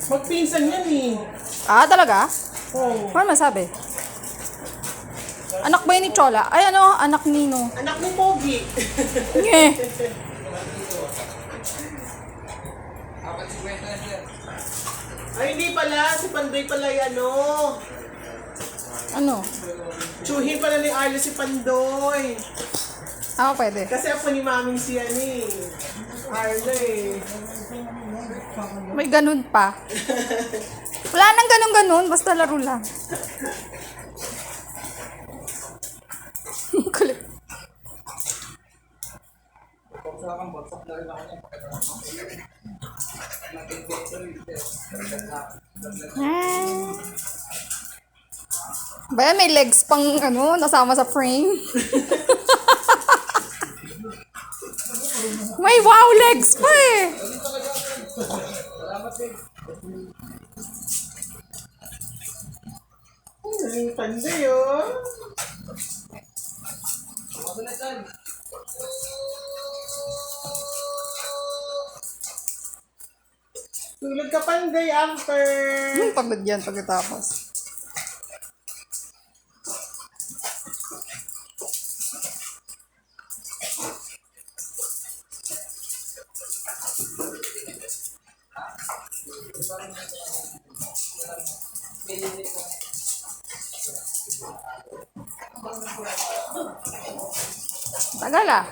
Magpinsan yan eh. Ah, talaga? Oo. Paano masabi? Anak ba yun ni Chola? Ay, ano? Anak Nino. Anak ni Pogi. Nge. Ay, hindi pala. Si Pandoy pala yan, ano. Ano? Tsuhin pala ni Arlo si Pandoy. Ah, pwede. Kasi ako ni maming si ano eh. Arlo eh. May ganun pa. Wala nang ganun-ganun. Basta laro lang. Kulit. Ba may legs pang ano, nasama sa frame? May wow legs pa eh. Ay, Pandoy oh. Tulog ka Pandoy after. Pagod yan pagkatapos. Tagal ah.